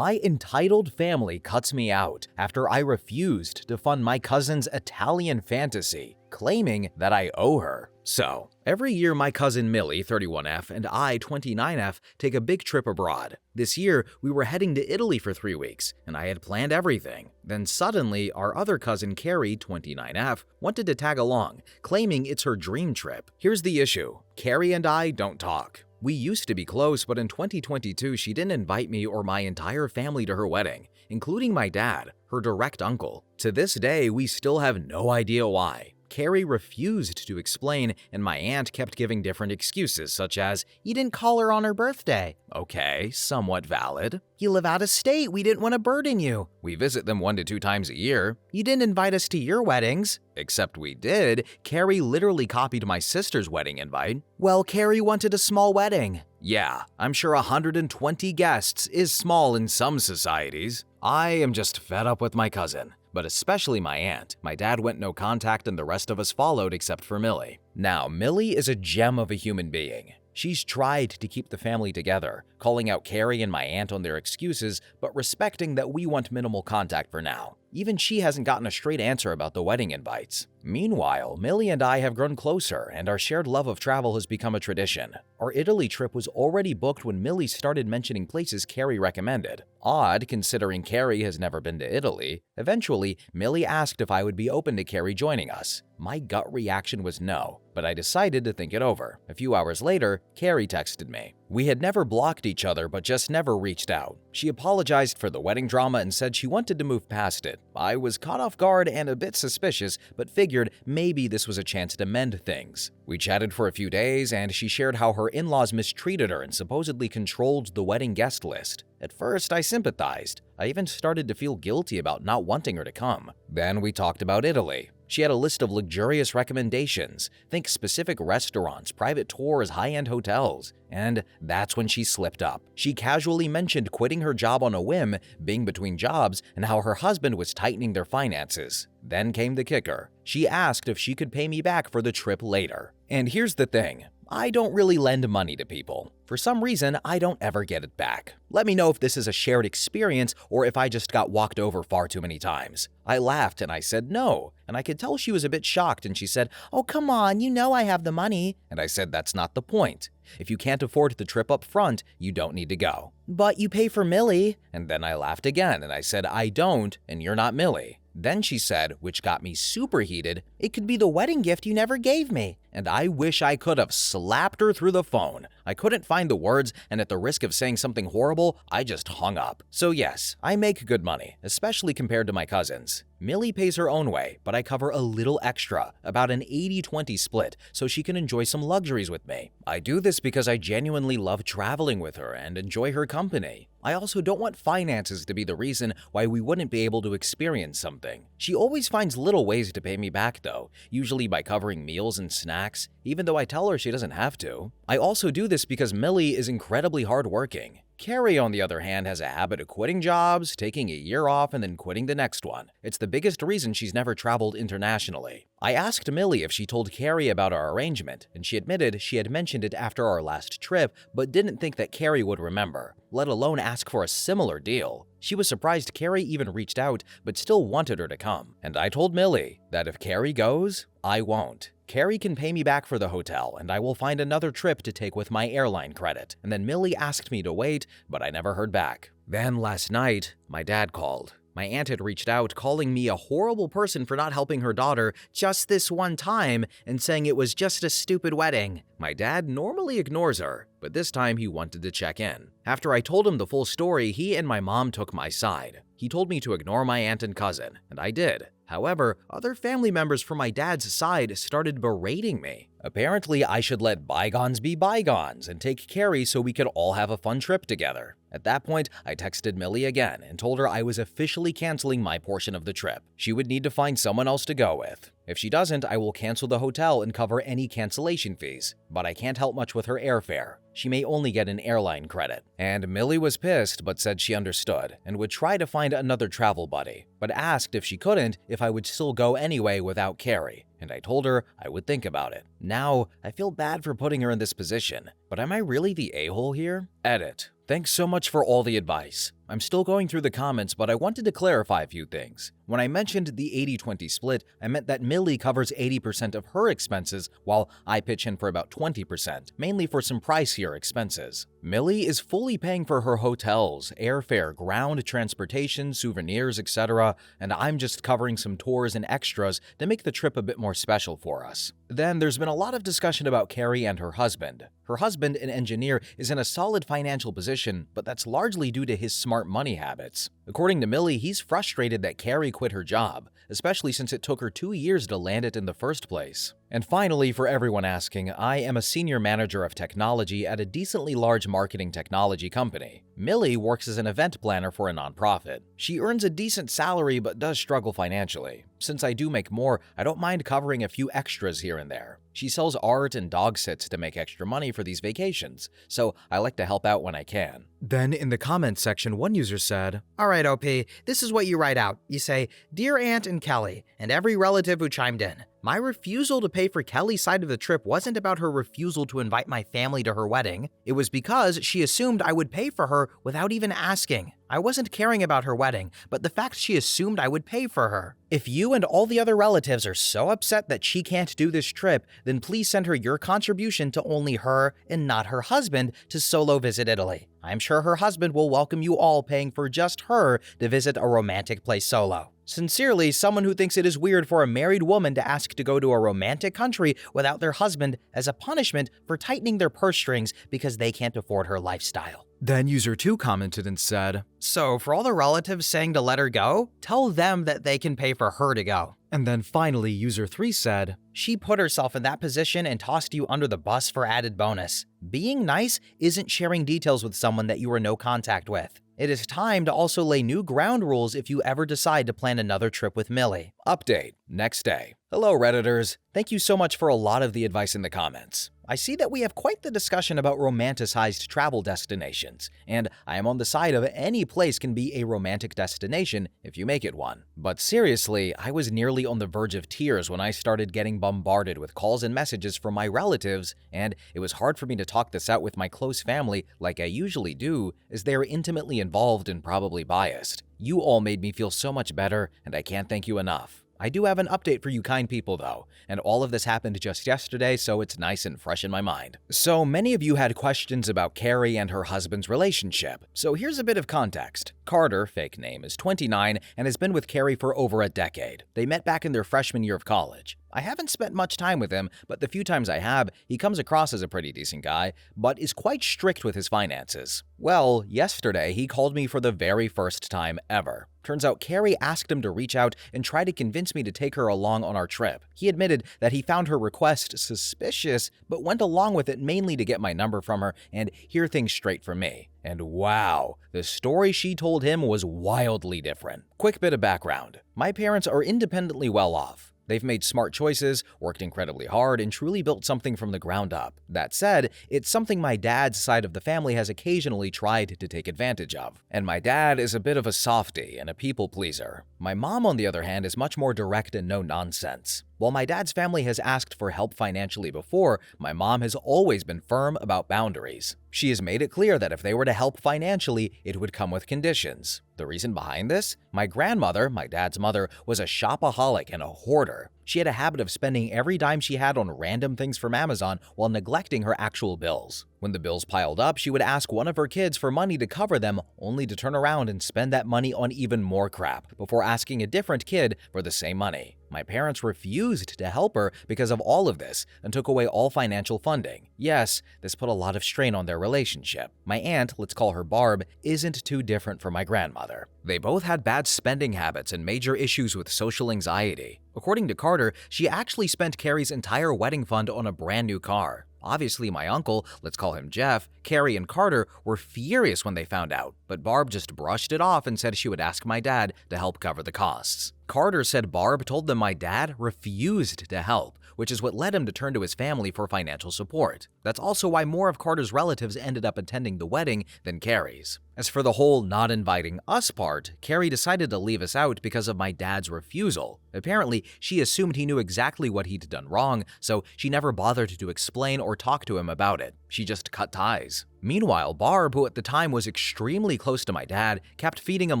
My entitled family cuts me out after I refused to fund my cousin's Italian fantasy, claiming that I owe her. So, every year my cousin Millie, 31F, and I, 29F, take a big trip abroad. This year, we were heading to Italy for 3 weeks, and I had planned everything. Then suddenly, our other cousin Carrie, 29F, wanted to tag along, claiming it's her dream trip. Here's the issue. Carrie and I don't talk. We used to be close, but in 2022, she didn't invite me or my entire family to her wedding, including my dad, her direct uncle. To this day, we still have no idea why. Carrie refused to explain, and my aunt kept giving different excuses, such as, "You didn't call her on her birthday." Okay, somewhat valid. "You live out of state, we didn't want to burden you." "We visit them 1 to 2 times a year." "You didn't invite us to your weddings." Except we did. Carrie literally copied my sister's wedding invite. "Well, Carrie wanted a small wedding." Yeah, I'm sure 120 guests is small in some societies. I am just fed up with my cousin, but especially my aunt. My dad went no contact and the rest of us followed except for Millie. Now, Millie is a gem of a human being. She's tried to keep the family together, calling out Carrie and my aunt on their excuses, but respecting that we want minimal contact for now. Even she hasn't gotten a straight answer about the wedding invites. Meanwhile, Millie and I have grown closer, and our shared love of travel has become a tradition. Our Italy trip was already booked when Millie started mentioning places Carrie recommended. Odd, considering Carrie has never been to Italy. Eventually, Millie asked if I would be open to Carrie joining us. My gut reaction was no, but I decided to think it over. A few hours later, Carrie texted me. We had never blocked each other, but just never reached out. She apologized for the wedding drama and said she wanted to move past it. I was caught off guard and a bit suspicious, but figured maybe this was a chance to mend things. We chatted for a few days, and she shared how her in-laws mistreated her and supposedly controlled the wedding guest list. At first, I sympathized. I even started to feel guilty about not wanting her to come. Then we talked about Italy. She had a list of luxurious recommendations. Think specific restaurants, private tours, high-end hotels. And that's when she slipped up. She casually mentioned quitting her job on a whim, being between jobs, and how her husband was tightening their finances. Then came the kicker. She asked if she could pay me back for the trip later. And here's the thing. I don't really lend money to people. For some reason, I don't ever get it back. Let me know if this is a shared experience or if I just got walked over far too many times. I laughed and I said no, and I could tell she was a bit shocked and she said, "Oh, come on, you know I have the money." And I said that's not the point. If you can't afford the trip up front, you don't need to go. "But you pay for Millie." And then I laughed again and I said, "I don't, and you're not Millie." Then she said, which got me super heated, "It could be the wedding gift you never gave me." And I wish I could have slapped her through the phone. I couldn't find the words, and at the risk of saying something horrible, I just hung up. So yes, I make good money, especially compared to my cousins. Millie pays her own way, but I cover a little extra, about an 80-20 split, so she can enjoy some luxuries with me. I do this because I genuinely love traveling with her and enjoy her company. I also don't want finances to be the reason why we wouldn't be able to experience something. She always finds little ways to pay me back though, usually by covering meals and snacks, even though I tell her she doesn't have to. I also do this because Millie is incredibly hardworking. Carrie, on the other hand, has a habit of quitting jobs, taking a year off, and then quitting the next one. It's the biggest reason she's never traveled internationally. I asked Millie if she told Carrie about our arrangement, and she admitted she had mentioned it after our last trip, but didn't think that Carrie would remember, let alone ask for a similar deal. She was surprised Carrie even reached out, but still wanted her to come. And I told Millie that if Carrie goes, I won't. Carrie can pay me back for the hotel, and I will find another trip to take with my airline credit. And then Millie asked me to wait, but I never heard back. Then last night, my dad called. My aunt had reached out, calling me a horrible person for not helping her daughter just this one time and saying it was just a stupid wedding. My dad normally ignores her, but this time he wanted to check in. After I told him the full story, he and my mom took my side. He told me to ignore my aunt and cousin, and I did. However, other family members from my dad's side started berating me. Apparently, I should let bygones be bygones and take Carrie so we could all have a fun trip together. At that point, I texted Millie again and told her I was officially canceling my portion of the trip. She would need to find someone else to go with. If she doesn't, I will cancel the hotel and cover any cancellation fees, but I can't help much with her airfare. She may only get an airline credit. And Millie was pissed but said she understood and would try to find another travel buddy, but asked if she couldn't if I would still go anyway without Carrie. And I told her I would think about it. Now, I feel bad for putting her in this position, but am I really the a-hole here? Edit. Thanks so much for all the advice. I'm still going through the comments, but I wanted to clarify a few things. When I mentioned the 80-20 split, I meant that Millie covers 80% of her expenses while I pitch in for about 20%, mainly for some pricier expenses. Millie is fully paying for her hotels, airfare, ground transportation, souvenirs, etc., and I'm just covering some tours and extras to make the trip a bit more special for us. Then there's been a lot of discussion about Carrie and her husband. Her husband, an engineer, is in a solid financial position, but that's largely due to his smart money habits. According to Millie, he's frustrated that Carrie quit her job, especially since it took her 2 years to land it in the first place. And finally, for everyone asking, I am a senior manager of technology at a decently large marketing technology company. Millie works as an event planner for a nonprofit. She earns a decent salary but does struggle financially. Since I do make more, I don't mind covering a few extras here and there. She sells art and dog sits to make extra money for these vacations, so I like to help out when I can. Then in the comments section, one user said, Alright, OP, this is what you write out. You say, Dear Aunt and Kelly, and every relative who chimed in. My refusal to pay for Kelly's side of the trip wasn't about her refusal to invite my family to her wedding. It was because she assumed I would pay for her without even asking. I wasn't caring about her wedding, but the fact she assumed I would pay for her. If you and all the other relatives are so upset that she can't do this trip, then please send her your contribution to only her and not her husband to solo visit Italy. I'm sure her husband will welcome you all paying for just her to visit a romantic place solo. Sincerely, someone who thinks it is weird for a married woman to ask to go to a romantic country without their husband as a punishment for tightening their purse strings because they can't afford her lifestyle. Then user 2 commented and said, So for all the relatives saying to let her go, tell them that they can pay for her to go. And then finally user 3 said, She put herself in that position and tossed you under the bus for added bonus. Being nice isn't sharing details with someone that you are no contact with. It is time to also lay new ground rules if you ever decide to plan another trip with Millie. Update, next day. Hello Redditors, thank you so much for a lot of the advice in the comments. I see that we have quite the discussion about romanticized travel destinations, and I am on the side of any place can be a romantic destination if you make it one. But seriously, I was nearly on the verge of tears when I started getting bombarded with calls and messages from my relatives, and it was hard for me to talk this out with my close family like I usually do, as they are intimately involved and probably biased. You all made me feel so much better, and I can't thank you enough. I do have an update for you kind people though, and all of this happened just yesterday, so it's nice and fresh in my mind. So many of you had questions about Carrie and her husband's relationship, so here's a bit of context. Carter, fake name, is 29 and has been with Carrie for over a decade. They met back in their freshman year of college. I haven't spent much time with him, but the few times I have, he comes across as a pretty decent guy, but is quite strict with his finances. Well, yesterday he called me for the very first time ever. Turns out Carrie asked him to reach out and try to convince me to take her along on our trip. He admitted that he found her request suspicious, but went along with it mainly to get my number from her and hear things straight from me. And wow, the story she told him was wildly different. Quick bit of background. My parents are independently well off. They've made smart choices, worked incredibly hard, and truly built something from the ground up. That said, it's something my dad's side of the family has occasionally tried to take advantage of. And my dad is a bit of a softie and a people pleaser. My mom, on the other hand, is much more direct and no nonsense. While my dad's family has asked for help financially before, my mom has always been firm about boundaries. She has made it clear that if they were to help financially, it would come with conditions. The reason behind this? My grandmother, my dad's mother, was a shopaholic and a hoarder. She had a habit of spending every dime she had on random things from Amazon while neglecting her actual bills. When the bills piled up, she would ask one of her kids for money to cover them, only to turn around and spend that money on even more crap, before asking a different kid for the same money. My parents refused to help her because of all of this and took away all financial funding. Yes, this put a lot of strain on their relationship. My aunt, let's call her Barb, isn't too different from my grandmother. They both had bad spending habits and major issues with social anxiety. According to Carter, she actually spent Carrie's entire wedding fund on a brand new car. Obviously, my uncle, let's call him Jeff, Carrie, and Carter were furious when they found out, but Barb just brushed it off and said she would ask my dad to help cover the costs. Carter said Barb told them my dad refused to help, which is what led him to turn to his family for financial support. That's also why more of Carter's relatives ended up attending the wedding than Carrie's. As for the whole not inviting us part, Carrie decided to leave us out because of my dad's refusal. Apparently, she assumed he knew exactly what he'd done wrong, so she never bothered to explain or talk to him about it. She just cut ties. Meanwhile, Barb, who at the time was extremely close to my dad, kept feeding him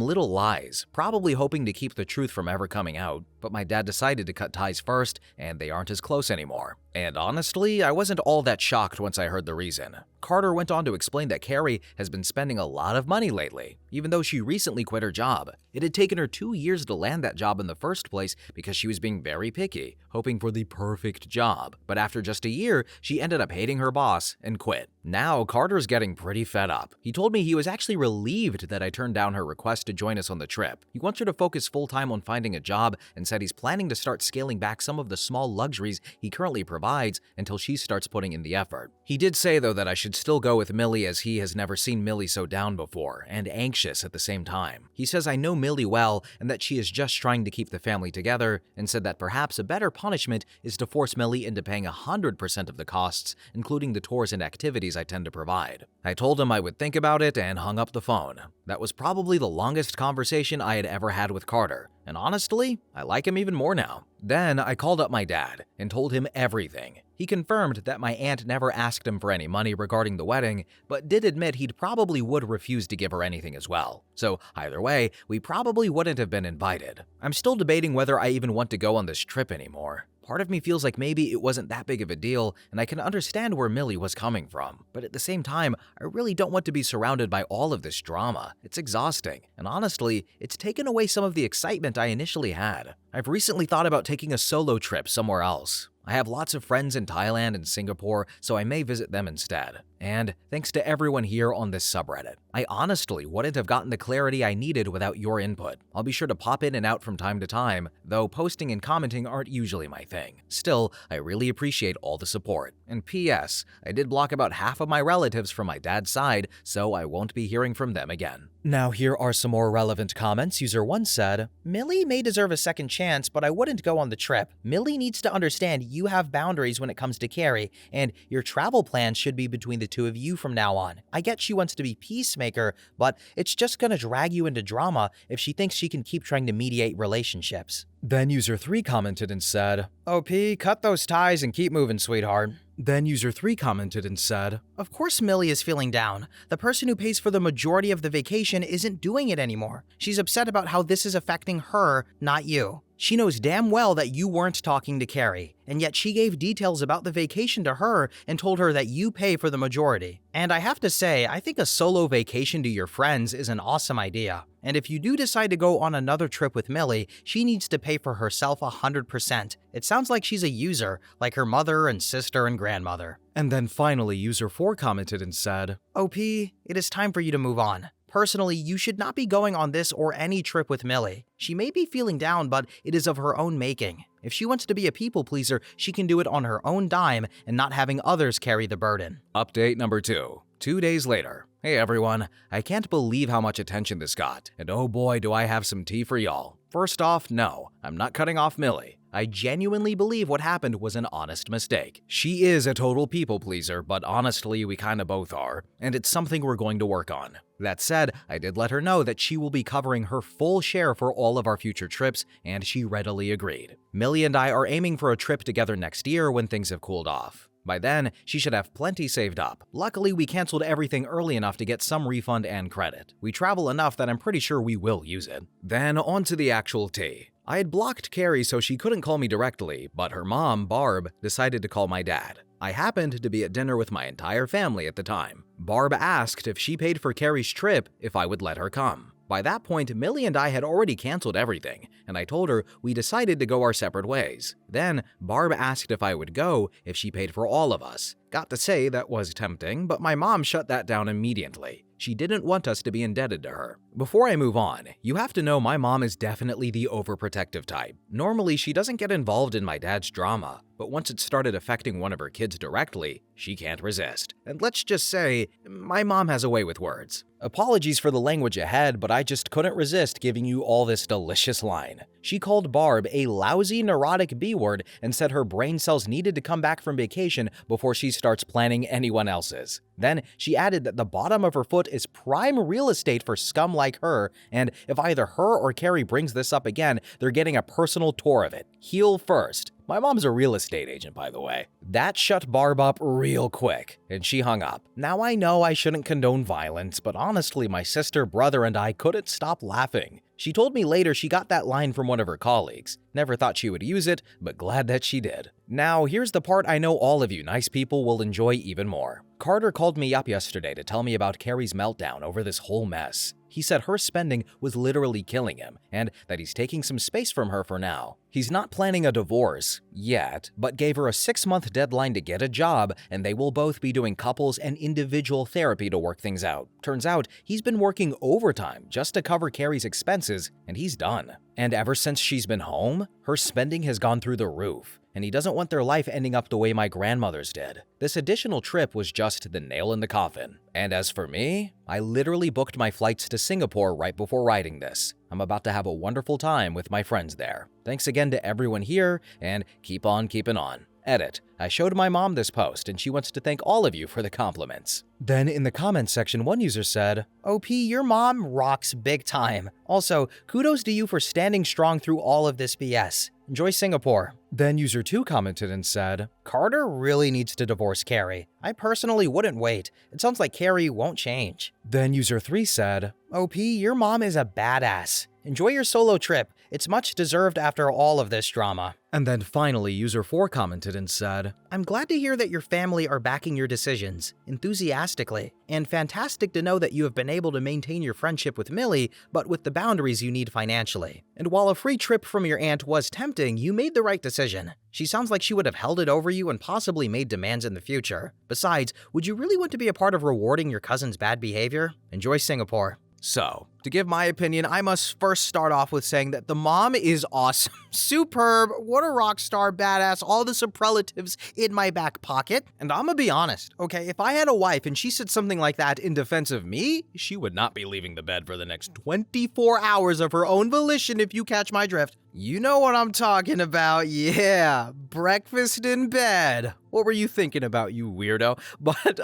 little lies, probably hoping to keep the truth from ever coming out. But my dad decided to cut ties first, and they aren't as close anymore. And honestly, I wasn't all that shocked once I heard the reason. Carter went on to explain that Carrie has been spending a lot of money lately, even though she recently quit her job. It had taken her 2 years to land that job in the first place because she was being very picky, hoping for the perfect job. But after just a year, she ended up hating her boss and quit. Now, Carter's getting pretty fed up. He told me he was actually relieved that I turned down her request to join us on the trip. He wants her to focus full-time on finding a job and said he's planning to start scaling back some of the small luxuries he currently provides until she starts putting in the effort. He did say, though, that I should still go with Millie as he has never seen Millie so down before and anxious at the same time. He says I know Millie well and that she is just trying to keep the family together, and said that perhaps a better punishment is to force Millie into paying 100% of the costs, including the tours and activities I tend to provide. I told him I would think about it and hung up the phone. That was probably the longest conversation I had ever had with Carter, and honestly, I like him even more now. Then I called up my dad and told him everything. He confirmed that my aunt never asked him for any money regarding the wedding, but did admit he'd probably would refuse to give her anything as well. So either way, we probably wouldn't have been invited. I'm still debating whether I even want to go on this trip anymore. Part of me feels like maybe it wasn't that big of a deal, and I can understand where Millie was coming from. But at the same time, I really don't want to be surrounded by all of this drama. It's exhausting, and honestly, it's taken away some of the excitement I initially had. I've recently thought about taking a solo trip somewhere else. I have lots of friends in Thailand and Singapore, so I may visit them instead. And thanks to everyone here on this subreddit. I honestly wouldn't have gotten the clarity I needed without your input. I'll be sure to pop in and out from time to time, though posting and commenting aren't usually my thing. Still, I really appreciate all the support. And P.S. I did block about half of my relatives from my dad's side, so I won't be hearing from them again. Now here are some more relevant comments. User 1 said, Millie may deserve a second chance, but I wouldn't go on the trip. Millie needs to understand you have boundaries when it comes to Carrie, and your travel plans should be between the two of you from now on. I get she wants to be peacemaker, but it's just gonna drag you into drama if she thinks she can keep trying to mediate relationships. Then user 3 commented and said, OP, cut those ties and keep moving, sweetheart. Then user 3 commented and said, Of course Millie is feeling down. The person who pays for the majority of the vacation isn't doing it anymore. She's upset about how this is affecting her, not you. She knows damn well that you weren't talking to Carrie, and yet she gave details about the vacation to her and told her that you pay for the majority. And I have to say, I think a solo vacation to your friends is an awesome idea. And if you do decide to go on another trip with Millie, she needs to pay for herself 100%. It sounds like she's a user, like her mother and sister and grandmother. And then finally, user 4 commented and said, OP, it is time for you to move on. Personally, you should not be going on this or any trip with Millie. She may be feeling down, but it is of her own making. If she wants to be a people pleaser, she can do it on her own dime and not having others carry the burden. Update number 2. 2 days later. Hey everyone, I can't believe how much attention this got, and oh boy do I have some tea for y'all. First off, no, I'm not cutting off Millie. I genuinely believe what happened was an honest mistake. She is a total people pleaser, but honestly we kinda both are, and it's something we're going to work on. That said, I did let her know that she will be covering her full share for all of our future trips, and she readily agreed. Millie and I are aiming for a trip together next year when things have cooled off. By then, she should have plenty saved up. Luckily, we canceled everything early enough to get some refund and credit. We travel enough that I'm pretty sure we will use it. Then on to the actual tea. I had blocked Carrie so she couldn't call me directly, but her mom, Barb, decided to call my dad. I happened to be at dinner with my entire family at the time. Barb asked if she paid for Carrie's trip if I would let her come. By that point, Millie and I had already canceled everything, and I told her we decided to go our separate ways. Then, Barb asked if I would go if she paid for all of us. Got to say, that was tempting, but my mom shut that down immediately. She didn't want us to be indebted to her. Before I move on, you have to know my mom is definitely the overprotective type. Normally, she doesn't get involved in my dad's drama, but once it started affecting one of her kids directly, she can't resist. And let's just say, my mom has a way with words. Apologies for the language ahead, but I just couldn't resist giving you all this delicious line. She called Barb a lousy neurotic B-word and said her brain cells needed to come back from vacation before she starts planning anyone else's. Then she added that the bottom of her foot is prime real estate for scum like her, and if either her or Carrie brings this up again, they're getting a personal tour of it. Heel first. My mom's a real estate agent, by the way. That shut Barb up real quick, and she hung up. Now I know I shouldn't condone violence, but honestly, my sister, brother, and I couldn't stop laughing. She told me later she got that line from one of her colleagues. Never thought she would use it, but glad that she did. Now, here's the part I know all of you nice people will enjoy even more. Carter called me up yesterday to tell me about Carrie's meltdown over this whole mess. He said her spending was literally killing him, and that he's taking some space from her for now. He's not planning a divorce yet, but gave her a 6-month deadline to get a job, and they will both be doing couples and individual therapy to work things out. Turns out, he's been working overtime just to cover Carrie's expenses, and he's done. And ever since she's been home, her spending has gone through the roof, and he doesn't want their life ending up the way my grandmother's did. This additional trip was just the nail in the coffin. And as for me, I literally booked my flights to Singapore right before writing this. I'm about to have a wonderful time with my friends there. Thanks again to everyone here, and keep on keeping on. Edit. I showed my mom this post, and she wants to thank all of you for the compliments. Then in the comments section, one user said, OP, your mom rocks big time. Also, kudos to you for standing strong through all of this BS. Enjoy Singapore. Then user 2 commented and said, Carter really needs to divorce Carrie. I personally wouldn't wait. It sounds like Carrie won't change. Then user 3 said, OP, your mom is a badass. Enjoy your solo trip. It's much deserved after all of this drama. And then finally, user 4 commented and said, I'm glad to hear that your family are backing your decisions enthusiastically, and fantastic to know that you have been able to maintain your friendship with Millie, but with the boundaries you need financially. And while a free trip from your aunt was tempting, you made the right decision. She sounds like she would have held it over you and possibly made demands in the future. Besides, would you really want to be a part of rewarding your cousin's bad behavior? Enjoy Singapore. So, to give my opinion, I must first start off with saying that the mom is awesome, superb, what a rock star, badass, all the superlatives in my back pocket. And I'm gonna be honest, okay, if I had a wife and she said something like that in defense of me, she would not be leaving the bed for the next 24 hours of her own volition, if you catch my drift. You know what I'm talking about, yeah, breakfast in bed. What were you thinking about, you weirdo? But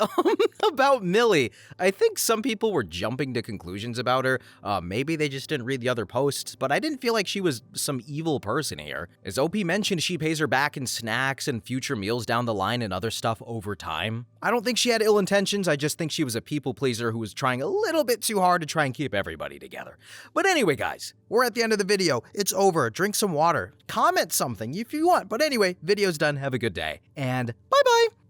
about Millie, I think some people were jumping to conclusions about her. Maybe they just didn't read the other posts, but I didn't feel like she was some evil person here. As OP mentioned, she pays her back in snacks and future meals down the line and other stuff over time. I don't think she had ill intentions, I just think she was a people pleaser who was trying a little bit too hard to try and keep everybody together. But anyway, guys, we're at the end of the video. It's over. Drink some water. Comment something if you want. But anyway, video's done. Have a good day. And bye-bye.